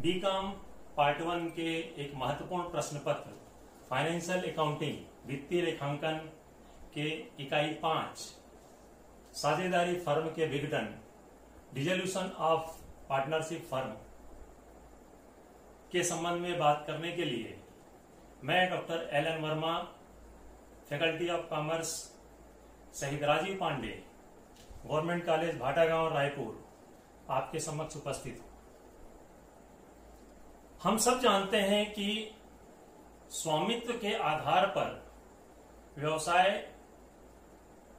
BCom part 1 के एक महत्वपूर्ण प्रश्न पत्र फाइनेंशियल अकाउंटिंग वित्तीय लेखांकन के इकाई 5 साझेदारी फर्म के विघटन डिसोल्यूशन ऑफ पार्टनरशिप फर्म के संबंध में बात करने के लिए मैं doctor LN. Verma, faculty of commerce, शहीद राजीव पांडे, गवर्नमेंट कॉलेज भाटागांव रायपुर आपके समक्ष उपस्थित हूं। हम सब जानते हैं कि स्वामित्व के आधार पर व्यवसाय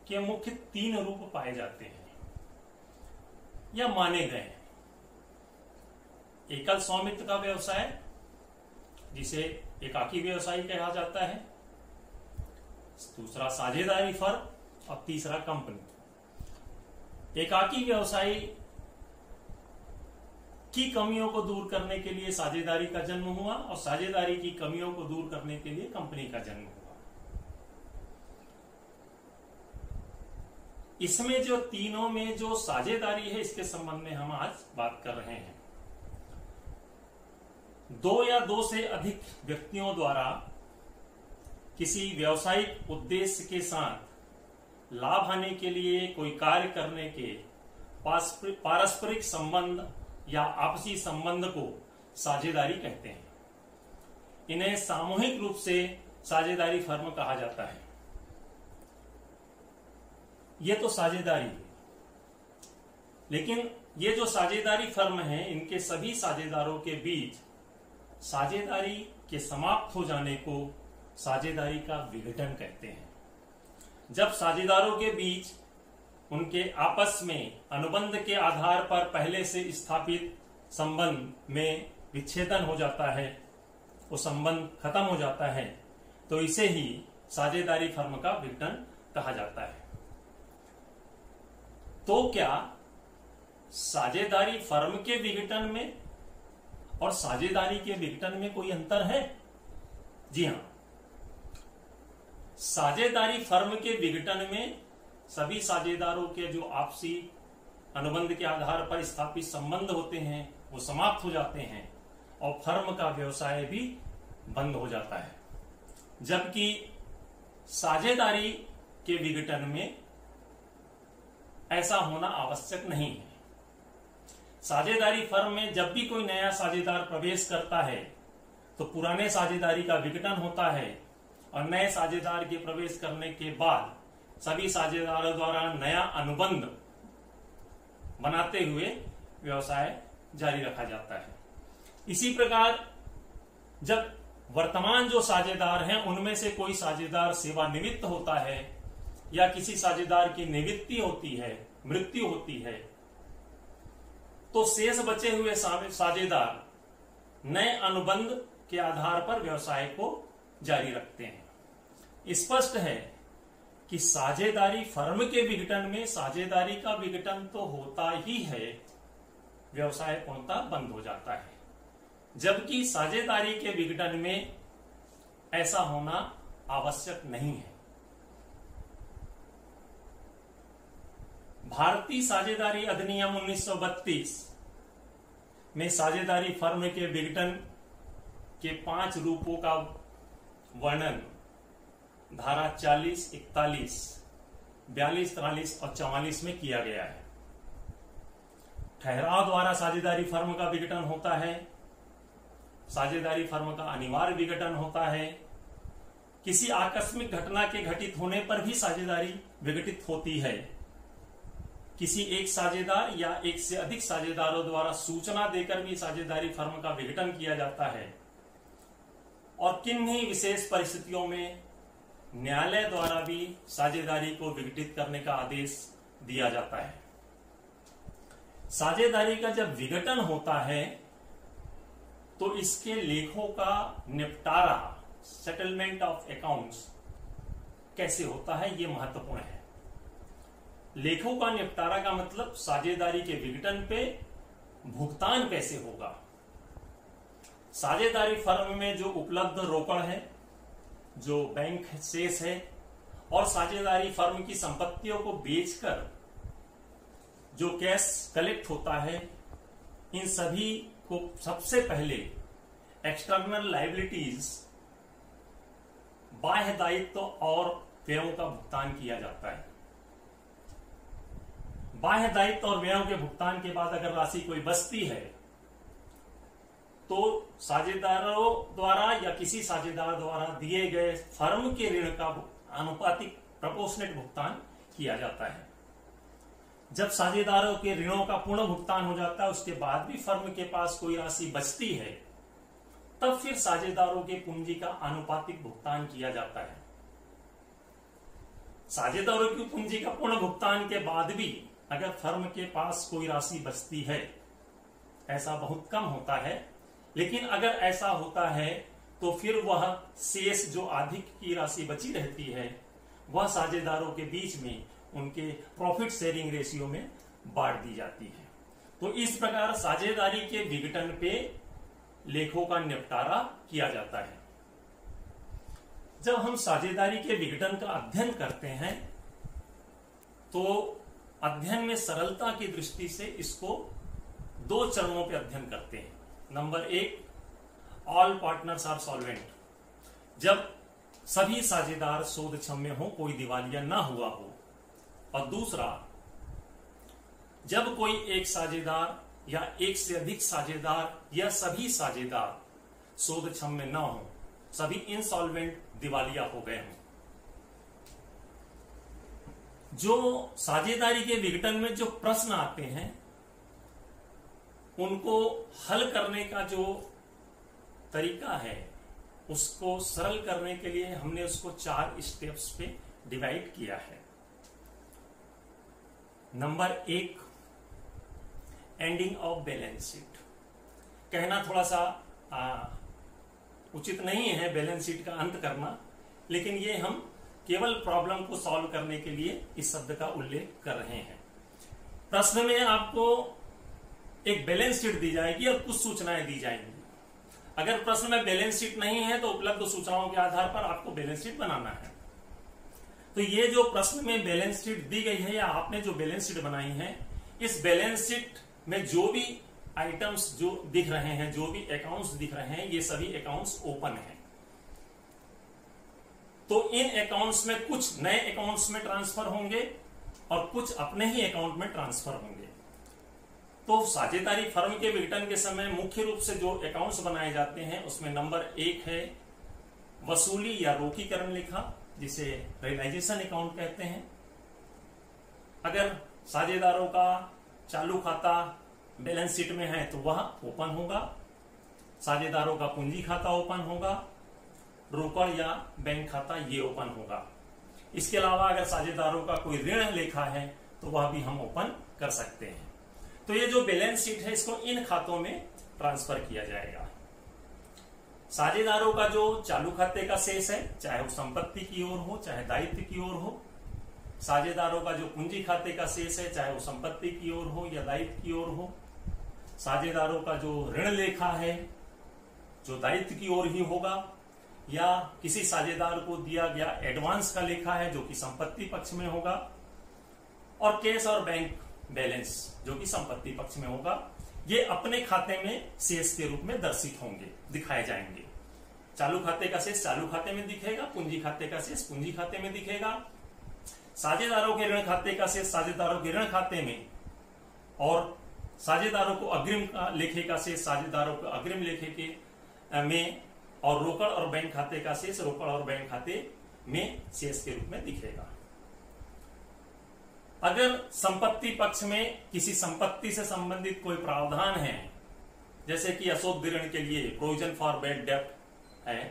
के मुख्य 3 रूप पाए जाते हैं या माने गए हैं। एकल स्वामित्व का व्यवसाय, जिसे एकाकी व्यवसायी कहा जाता है, दूसरा साझेदारी फर्म और तीसरा कंपनी। एकाकी व्यवसायी की कमियों को दूर करने के लिए साझेदारी का जन्म हुआ और साझेदारी की कमियों को दूर करने के लिए कंपनी का जन्म हुआ। इसमें जो तीनों में जो साझेदारी है, इसके संबंध में हम आज बात कर रहे हैं। 2 या 2 से अधिक व्यक्तियों द्वारा किसी व्यावसायिक उद्देश्य के साथ लाभ आने के लिए कोई कार्य करने के पारस्परिक संबंध या आपसी संबंध को साझेदारी कहते हैं। इन्हें सामूहिक रूप से साझेदारी फर्म कहा जाता है। यह तो साझेदारी है, लेकिन ये जो साझेदारी फर्म है, इनके सभी साझेदारों के बीच साझेदारी के समाप्त हो जाने को साझेदारी का विघटन कहते हैं। जब साझेदारों के बीच उनके आपस में अनुबंध के आधार पर पहले से स्थापित संबंध में विच्छेदन हो जाता है, वो संबंध खत्म हो जाता है, तो इसे ही साझेदारी फर्म का विघटन कहा जाता है। तो क्या साझेदारी फर्म के विघटन में और साझेदारी के विघटन में कोई अंतर है? जी हां, साझेदारी फर्म के विघटन में सभी साझेदारों के जो आपसी अनुबंध के आधार पर स्थापित संबंध होते हैं वो समाप्त हो जाते हैं और फर्म का व्यवसाय भी बंद हो जाता है। जबकि साझेदारी के विघटन में ऐसा होना आवश्यक नहीं है। साझेदारी फर्म में जब भी कोई नया साझेदार प्रवेश करता है तो पुराने साझेदारी का विघटन होता है और नए साझेदार के प्रवेश करने के बाद सभी साझेदारों द्वारा नया अनुबंध बनाते हुए व्यवसाय जारी रखा जाता है। इसी प्रकार जब वर्तमान जो साझेदार हैं उनमें से कोई साझेदार सेवानिवृत्त होता है या किसी साझेदार की निवृत्ति होती है, मृत्यु होती है, तो शेष बचे हुए साझेदार नए अनुबंध के आधार पर व्यवसाय को जारी रखते हैं। स्पष्ट है कि साझेदारी फर्म के विघटन में साझेदारी का विघटन तो होता ही है, व्यवसाय पूर्णतः बंद हो जाता है, जबकि साझेदारी के विघटन में ऐसा होना आवश्यक नहीं है। भारतीय साझेदारी अधिनियम 1932 में साझेदारी फर्म के विघटन के 5 रूपों का वर्णन धारा 40, 41, 42, 43 और 44 में किया गया है। ठहराव द्वारा साझेदारी फर्म का विघटन होता है, साझेदारी फर्म का अनिवार्य विघटन होता है, किसी आकस्मिक घटना के घटित होने पर भी साझेदारी विघटित होती है, किसी एक साझेदार या एक से अधिक साझेदारों द्वारा सूचना देकर भी साझेदारी फर्म का विघटन किया जाता है, और किन्हीं विशेष परिस्थितियों में न्यायालय द्वारा भी साझेदारी को विघटित करने का आदेश दिया जाता है। साझेदारी का जब विघटन होता है तो इसके लेखों का निपटारा, सेटलमेंट ऑफ अकाउंट्स, कैसे होता है, यह महत्वपूर्ण है। लेखों का निपटारा का मतलब साझेदारी के विघटन पे भुगतान कैसे होगा। साझेदारी फर्म में जो उपलब्ध रोकड़ है, जो बैंक शेष है, और साझेदारी फर्म की संपत्तियों को बेचकर जो कैश कलेक्ट होता है, इन सभी को सबसे पहले एक्सटर्नल लायबिलिटीज, बाह्य दायित्व और व्ययों का भुगतान किया जाता है। बाह्य दायित्व और व्ययों के भुगतान के बाद अगर राशि कोई बचती है तो साझेदारों द्वारा या किसी साझेदार द्वारा दिए गए फर्म के ऋण का आनुपातिक प्रोपोर्शनेट भुगतान किया जाता है। जब साझेदारों के ऋणों का पूर्ण भुगतान हो जाता है, उसके बाद भी फर्म के पास कोई राशि बचती है, तब फिर साझेदारों के पूंजी का आनुपातिक भुगतान किया जाता है। साझेदारों की पूंजी का पूर्ण भुगतान के बाद भी अगर फर्म के पास कोई राशि बचती है, ऐसा बहुत कम होता है, लेकिन अगर ऐसा होता है तो फिर वह शेष जो अधिक की राशि बची रहती है वह साझेदारों के बीच में उनके प्रॉफिट शेयरिंग रेशियो में बांट दी जाती है। तो इस प्रकार साझेदारी के विघटन पे लेखों का निपटारा किया जाता है। जब हम साझेदारी के विघटन का अध्ययन करते हैं तो अध्ययन में सरलता की दृष्टि से इसको 2 चरणों पे अध्ययन करते हैं। Number 1, all partners are solvent, जब सभी साझेदार शोधक्षम्य हो, कोई दिवालिया ना हुआ हो। और दूसरा, जब कोई एक साझेदार या एक से अधिक साझेदार या सभी साझेदार शोधक्षम्य न हो, सभी इंसॉल्वेंट, दिवालिया हो गए हों। जो साझेदारी के विघटन में जो प्रश्न आते हैं उनको हल करने का जो तरीका है उसको सरल करने के लिए हमने उसको 4 स्टेप्स पे डिवाइड किया है। Number 1, ending of balance sheet. कहना थोड़ा सा उचित नहीं है बैलेंस शीट का अंत करना, लेकिन ये हम केवल प्रॉब्लम को सॉल्व करने के लिए इस शब्द का उल्लेख कर रहे हैं। प्रश्न में आपको एक बैलेंस शीट दी जाएगी और कुछ सूचनाएं दी जाएंगी। अगर प्रश्न में बैलेंस शीट नहीं है तो उपलब्ध सूचनाओं के आधार पर आपको बैलेंस शीट बनाना है। तो ये जो प्रश्न में बैलेंस शीट दी गई है या आपने जो बैलेंस शीट बनाई है, इस बैलेंस शीट में जो भी आइटम्स जो दिख रहे हैं, जो भी अकाउंट्स दिख रहे हैं, ये सभी अकाउंट्स ओपन हैं। तो इन अकाउंट्स में कुछ नए अकाउंट्स में ट्रांसफर होंगे और कुछ अपने ही अकाउंट में ट्रांसफर होंगे। तो साझेदारी फर्म के विघटन के समय मुख्य रूप से जो अकाउंट्स बनाए जाते हैं उसमें नंबर 1 है वसूली या रोकीकरण लेखा, जिसे रियलाइजेशन अकाउंट कहते हैं। अगर साझेदारों का चालू खाता बैलेंस शीट में है तो वह ओपन होगा, साझेदारों का पूंजी खाता ओपन होगा, रोकड़ या बैंक खाता ये ओपन होगा। इसके अलावा अगर साझेदारों का कोई ऋण लेखा है तो वह भी हम ओपन कर सकते हैं। तो ये जो बैलेंस शीट है इसको इन खातों में ट्रांसफर किया जाएगा। साझेदारों का जो चालू खाते का शेष है, चाहे वो संपत्ति की ओर हो चाहे दायित्व की ओर हो, साझेदारों का जो पूंजी खाते का शेष है, चाहे वो संपत्ति की ओर हो या दायित्व की ओर हो, साझेदारों का जो ऋण लेखा है जो दायित्व की ओर ही होगा, या किसी साझेदार को दिया गया एडवांस का लेखा है जो कि संपत्ति पक्ष में होगा, और कैश और बैंक बैलेंस जो कि संपत्ति पक्ष में होगा, ये अपने खाते में शेष के रूप में दर्शित होंगे, दिखाए जाएंगे। चालू खाते का शेष चालू खाते में दिखेगा, पूंजी खाते का शेष पूंजी खाते में दिखेगा, साझेदारों के ऋण खाते का शेष साझेदारों के ऋण खाते में, और साझेदारों को अग्रिम लेखे का शेष साझेदारों को अग्रिम लेखे के में, और रोकड़ और बैंक खाते का शेष रोकड़ और बैंक खाते में शेष के रूप में दिखेगा। अगर संपत्ति पक्ष में किसी संपत्ति से संबंधित कोई प्रावधान है, जैसे कि अशोक ऋण के लिए प्रोविजन फॉर बैड डेब्ट है,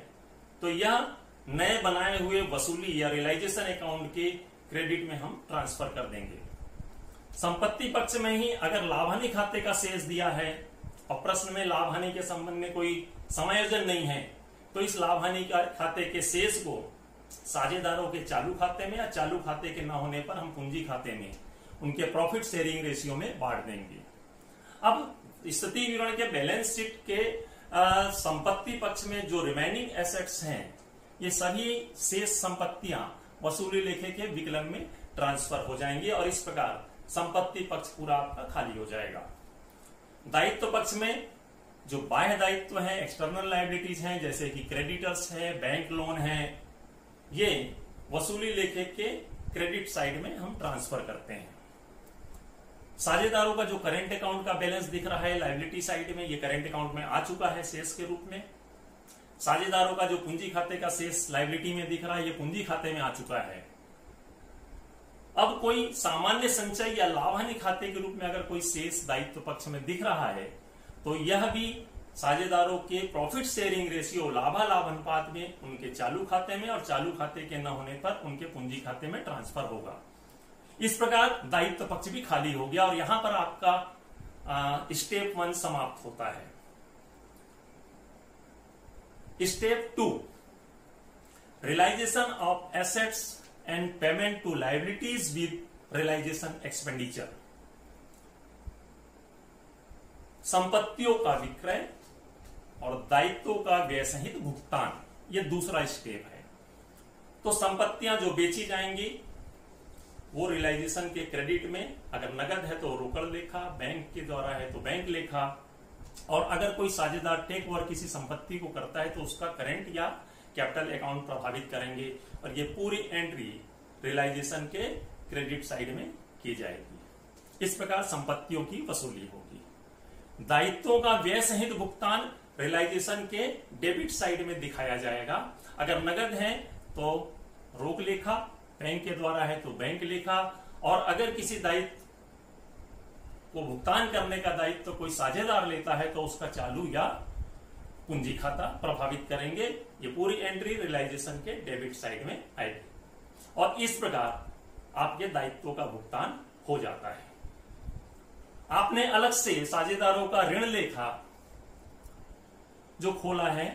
तो यह नए बनाए हुए वसूली या रियलाइजेशन अकाउंट के क्रेडिट में हम ट्रांसफर कर देंगे। संपत्ति पक्ष में ही अगर लाभहानि खाते का शेष दिया है और प्रश्न में लाभहानि के संबंध में कोई समायोजन नहीं है, तो इस लाभहानि खाते के शेष को साझेदारों के चालू खाते में या चालू खाते के न होने पर हम पूंजी खाते में उनके प्रॉफिट शेयरिंग रेशियो में बांट देंगे। अब स्थिति विवरण के बैलेंस शीट के संपत्ति पक्ष में जो रिमेनिंग एसेट्स हैं, ये सभी शेष संपत्तियां वसूली लेखे के विकलन में ट्रांसफर हो जाएंगे और इस प्रकार संपत्ति पक्ष पूरा आपका खाली हो जाएगा। दायित्व पक्ष में जो बाह्य दायित्व है, एक्सटर्नल लायबिलिटीज हैं, जैसे कि क्रेडिटर्स है, बैंक लोन है, ये वसूली लेखे के क्रेडिट साइड में हम ट्रांसफर करते हैं। साझेदारों का जो करेंट अकाउंट का बैलेंस दिख रहा है लायबिलिटी साइड में, ये करेंट अकाउंट में आ चुका है शेष के रूप में। साझेदारों का जो पूंजी खाते का शेष लायबिलिटी में दिख रहा है, ये पूंजी खाते में आ चुका है। अब कोई सामान्य संचय या लाभ हानि खाते के रूप में अगर कोई शेष दायित्व पक्ष में दिख रहा है, तो यह भी साझेदारों के प्रॉफिट शेयरिंग रेशियो लाभालाभ अनुपात में उनके चालू खाते में और चालू खाते के न होने पर उनके पूंजी खाते में ट्रांसफर होगा। इस प्रकार दायित्व पक्ष भी खाली हो गया और यहां पर आपका स्टेप 1 समाप्त होता है। Step 2, realisation of assets and payment to liabilities with realisation expenditure. संपत्तियों का विक्रय और दायित्वों का व्यय सहित भुगतान, यह दूसरा स्टेप है। तो संपत्तियां जो बेची जाएंगी वो रियलाइजेशन के क्रेडिट में, अगर नगद है तो रोकड़ लेखा, बैंक के द्वारा है तो बैंक लेखा, और अगर कोई साझेदार टेक ओवर किसी संपत्ति को करता है तो उसका करेंट या कैपिटल अकाउंट प्रभावित करेंगे और ये पूरी एंट्री रियलाइजेशन के क्रेडिट साइड में की जाएगी। इस प्रकार संपत्तियों की वसूली होगी। दायित्वों का व्यय सहित भुगतान रियलाइजेशन के डेबिट साइड में दिखाया जाएगा। अगर नगद है तो रोक लेखा, बैंक के द्वारा है तो बैंक लेखा, और अगर किसी दायित्व को भुगतान करने का दायित्व कोई साझेदार लेता है तो उसका चालू या पूंजी खाता प्रभावित करेंगे। ये पूरी एंट्री रियलाइजेशन के डेबिट साइड में आएगी और इस प्रकार आपके दायित्वों का भुगतान हो जाता है। आपने अलग से साझेदारों का ऋण लेखा जो खोला है,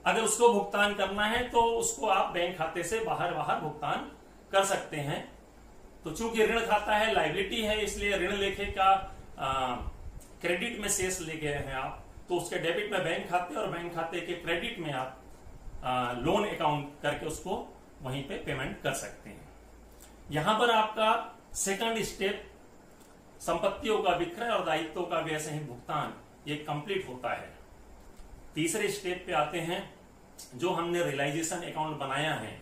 अगर उसको भुगतान करना है तो उसको आप बैंक खाते से बाहर भुगतान कर सकते हैं। तो चूंकि ऋण खाता है, लायबिलिटी है, इसलिए ऋण लेखे का क्रेडिट में शेष ले गए हैं आप, तो उसके डेबिट में बैंक खाते और बैंक खाते के क्रेडिट में आप लोन अकाउंट करके उसको वहीं पे पेमेंट कर सकते हैं। यहां पर आपका सेकंड स्टेप संपत्तियों का विक्रय और दायित्वों का व्यय सहित भुगतान ये कंप्लीट होता है। तीसरे स्टेप पे आते हैं। जो हमने रियलाइजेशन अकाउंट बनाया है,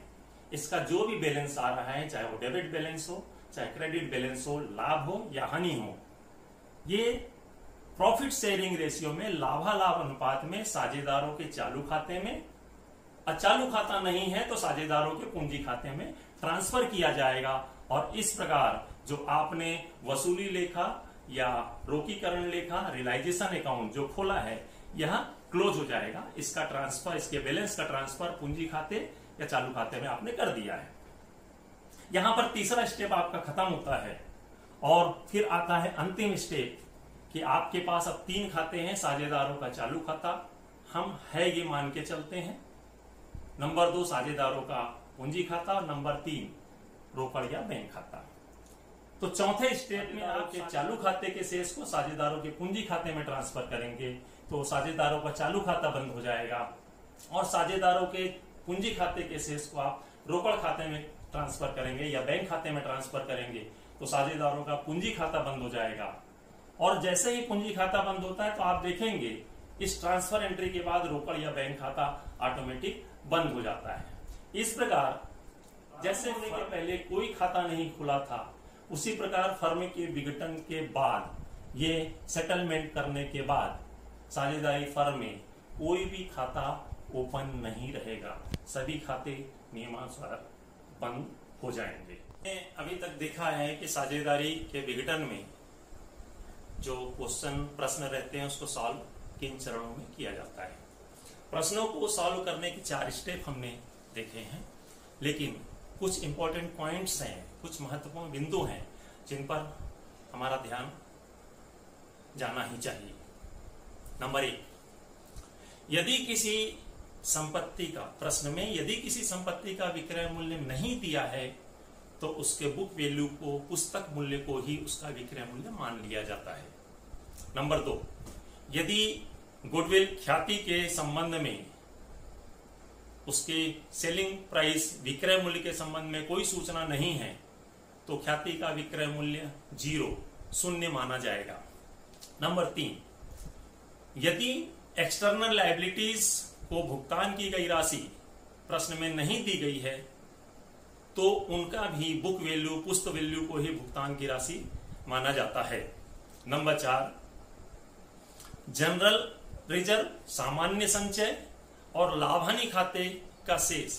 इसका जो भी बैलेंस आ रहा है, चाहे वो डेबिट बैलेंस हो, चाहे क्रेडिट बैलेंस हो, लाभ हो या हानि हो, ये प्रॉफिट शेयरिंग रेशियो में लाभालाभ अनुपात में साझेदारों के चालू खाते में, चालू खाता नहीं है तो साझेदारों के पूंजी खाते में ट्रांसफर किया जाएगा। और इस प्रकार जो आपने वसूली लेखा या रोकीकरण लेखा, रियलाइजेशन अकाउंट जो खोला है, यह क्लोज हो जाएगा। इसका ट्रांसफर, इसके बैलेंस का ट्रांसफर पूंजी खाते या चालू खाते में आपने कर दिया है। यहां पर तीसरा स्टेप आपका खत्म होता है और फिर आता है अंतिम स्टेप कि आपके पास अब 3 खाते हैं। साझेदारों का चालू खाता हम है ये मान के चलते हैं, नंबर 2 साझेदारों का पूंजी खाता और नंबर 3 रोकड़ या बैंक खाता। तो चौथे स्टेप में आपके चालू खाते के शेष को साझेदारों के पूंजी खाते में ट्रांसफर करेंगे तो साझेदारों का चालू खाता बंद हो जाएगा और साझेदारों के पूंजी खाते के शेष को आप रोकड़ खाते में ट्रांसफर करेंगे या बैंक खाते में ट्रांसफर करेंगे तो साझेदारों का पूंजी खाता बंद हो जाएगा। और जैसे ही पूंजी खाता बंद होता है तो आप देखेंगे इस ट्रांसफर एंट्री के बाद रोकड़ या बैंक खाता ऑटोमेटिक बंद हो जाता है। इस प्रकार जैसे होने के पहले कोई खाता नहीं खुला था, उसी प्रकार फर्म के विघटन के बाद, ये सेटलमेंट करने के बाद साझेदारी फर्म में कोई भी खाता ओपन नहीं रहेगा, सभी खाते नियमानुसार बंद हो जाएंगे। अभी तक देखा है कि साझेदारी के विघटन में जो प्रश्न रहते हैं उसको सॉल्व किन चरणों में किया जाता है। प्रश्नों को सॉल्व करने के 4 स्टेप हमने देखे हैं, लेकिन कुछ इंपॉर्टेंट पॉइंट्स हैं, कुछ महत्वपूर्ण बिंदु हैं जिन पर हमारा ध्यान जाना ही चाहिए। नंबर 1, यदि किसी संपत्ति का प्रश्न में यदि किसी संपत्ति का विक्रय मूल्य नहीं दिया है तो उसके बुक वैल्यू को, पुस्तक मूल्य को ही उसका विक्रय मूल्य मान लिया जाता है। नंबर 2, यदि गुडविल ख्याति के संबंध में उसके सेलिंग प्राइस विक्रय मूल्य के संबंध में कोई सूचना नहीं है तो ख्याति का विक्रय मूल्य 0 माना जाएगा। नंबर 3, यदि एक्सटर्नल लायबिलिटीज को भुगतान की गई राशि प्रश्न में नहीं दी गई है तो उनका भी बुक वैल्यू, पुस्तक वैल्यू को ही भुगतान की राशि माना जाता है। नंबर 4, जनरल रिजर्व, सामान्य संचय और लाभानी खाते का शेष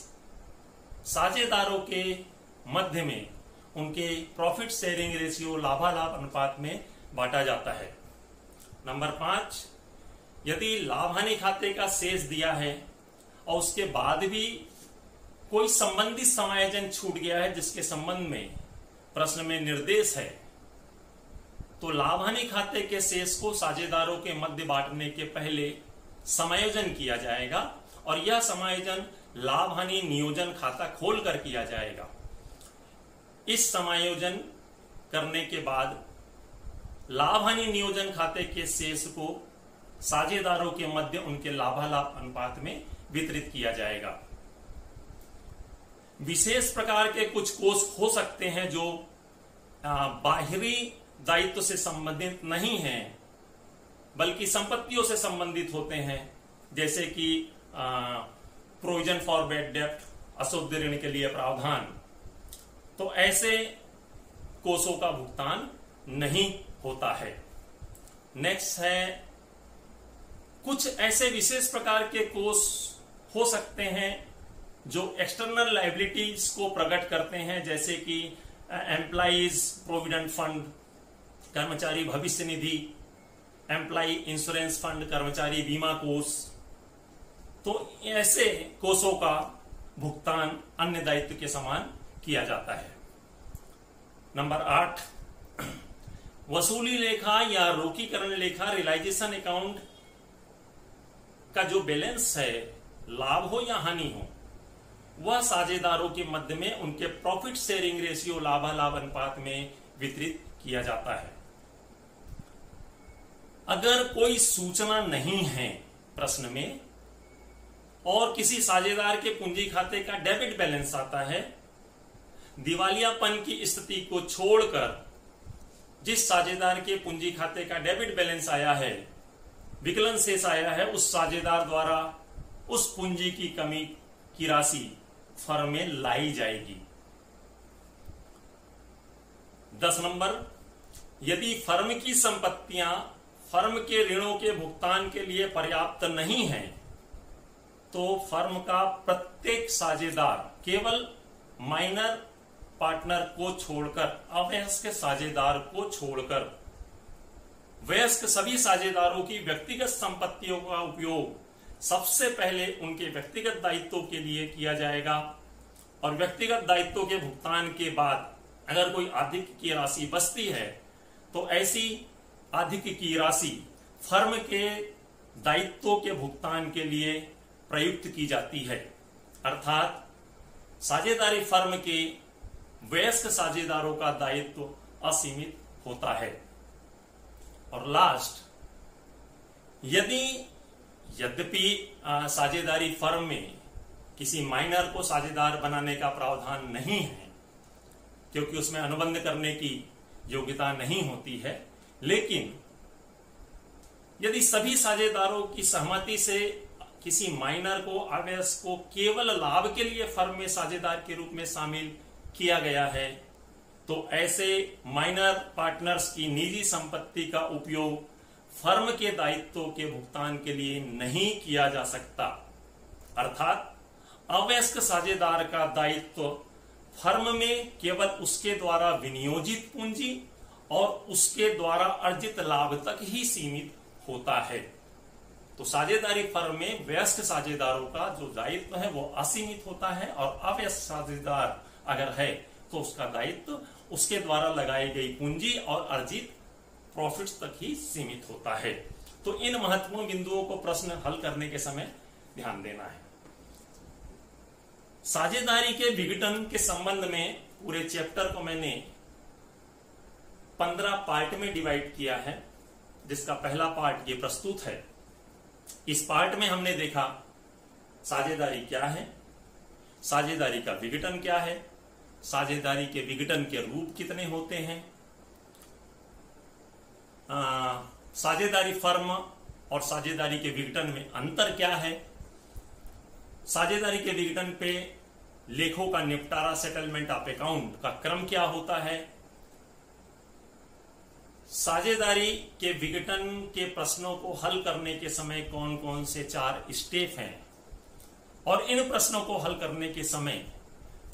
साझेदारों के मध्य में उनके प्रॉफिट शेयरिंग रेशियो, लाभालाभ अनुपात में बांटा जाता है। नंबर 5, यदि लाभानी खाते का शेष दिया है और उसके बाद भी कोई संबंधित समायोजन छूट गया है जिसके संबंध में प्रश्न में निर्देश है, तो लाभानी खाते के शेष को साझेदारों के मध्य बांटने के पहले समायोजन किया जाएगा और यह समायोजन लाभानी नियोजन खाता खोलकर किया जाएगा। इस समायोजन करने के बाद लाभानी नियोजन खाते के शेष को साझेदारों के मध्य उनके लाभालाभ अनुपात में वितरित किया जाएगा। विशेष प्रकार के कुछ कोष हो सकते हैं जो बाहरी दायित्व से संबंधित नहीं हैं बल्कि संपत्तियों से संबंधित होते हैं, जैसे कि प्रोविजन फॉर बैड डेब्ट, अशुद्ध ऋण के लिए प्रावधान। तो ऐसे कोषों का भुगतान नहीं होता है। नेक्स्ट है, कुछ ऐसे विशेष प्रकार के कोष हो सकते हैं जो एक्सटर्नल लायबिलिटीज को प्रकट करते हैं, जैसे कि एम्प्लॉइज प्रोविडेंट फंड, कर्मचारी भविष्य निधि, एम्प्लॉय इंश्योरेंस फंड, कर्मचारी बीमा कोष। तो ऐसे कोषों का भुगतान अन्य दायित्व के समान किया जाता है। नंबर 8, वसूली लेखा या रोकीकरण लेखा, रियलाइजेशन अकाउंट का जो बैलेंस है, लाभ हो या हानि हो, वह साझेदारों के मध्य में उनके प्रॉफिट शेयरिंग रेशियो, लाभालाभ अनुपात में वितरित किया जाता है। अगर कोई सूचना नहीं है प्रश्न में और किसी साझेदार के पूंजी खाते का डेबिट बैलेंस आता है, दिवालियापन की स्थिति को छोड़कर जिस साझेदार के पूंजी खाते का डेबिट बैलेंस आया है, विकलन शेष आया है, उस साझेदार द्वारा उस पूंजी की कमी की राशि फर्म में लाई जाएगी। 10 नंबर, यदि फर्म की संपत्तियां फर्म के ऋणों के भुगतान के लिए पर्याप्त नहीं है तो फर्म का प्रत्येक साझेदार केवल माइनर पार्टनर को छोड़कर, अवयस्क साझेदार को छोड़कर, वयस्क सभी साझेदारों की व्यक्तिगत संपत्तियों का उपयोग सबसे पहले उनके व्यक्तिगत दायित्वों के लिए किया जाएगा और व्यक्तिगत दायित्वों के भुगतान के बाद अगर कोई अधिक की राशि बचती है तो ऐसी अधिक की राशि फर्म के दायित्वों के भुगतान के लिए प्रयुक्त की जाती है। अर्थात साझेदारी फर्म के वयस्क साझेदारों का दायित्व असीमित होता है। और लास्ट, यद्यपि साझेदारी फर्म में किसी माइनर को साझेदार बनाने का प्रावधान नहीं है क्योंकि उसमें अनुबंध करने की योग्यता नहीं होती है, लेकिन यदि सभी साझेदारों की सहमति से किसी माइनर को, अवयस्क को केवल लाभ के लिए फर्म में साझेदार के रूप में शामिल किया गया है तो ऐसे माइनर पार्टनर्स की निजी संपत्ति का उपयोग फर्म के दायित्वों के भुगतान के लिए नहीं किया जा सकता। अर्थात अवयस्क साझेदार का दायित्व फर्म में केवल उसके द्वारा विनियोजित पूंजी और उसके द्वारा अर्जित लाभ तक ही सीमित होता है। तो साझेदारी फर्म में वयस्क साझेदारों का जो दायित्व है वो असीमित होता है और अवयस्क साझेदार अगर है तो उसका दायित्व उसके द्वारा लगाई गई पूंजी और अर्जित प्रॉफिट्स तक ही सीमित होता है। तो इन महत्वपूर्ण बिंदुओं को प्रश्न हल करने के समय ध्यान देना है। साझेदारी के विघटन के संबंध में पूरे चैप्टर को मैंने 15 पार्ट में डिवाइड किया है, जिसका पहला पार्ट ये प्रस्तुत है। इस पार्ट में हमने देखा साझेदारी क्या है, साझेदारी का विघटन क्या है, साझेदारी के विघटन के रूप कितने होते हैं, साझेदारी फर्म और साझेदारी के विघटन में अंतर क्या है। साझेदारी के विघटन पे लेखों का निपटारा, सेटलमेंट ऑफ अकाउंट का क्रम क्या होता है। साझेदारी के विघटन के प्रश्नों को हल करने के समय कौन कौन से 4 स्टेप हैं और इन प्रश्नों को हल करने के समय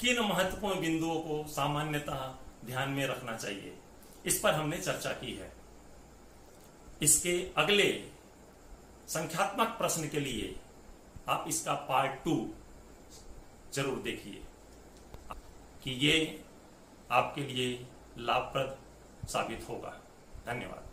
किन महत्वपूर्ण बिंदुओं को सामान्यतः ध्यान में रखना चाहिए, इस पर हमने चर्चा की है। इसके अगले संख्यात्मक प्रश्न के लिए आप इसका पार्ट 2 जरूर देखिए कि ये आपके लिए लाभप्रद साबित होगा। धन्यवाद।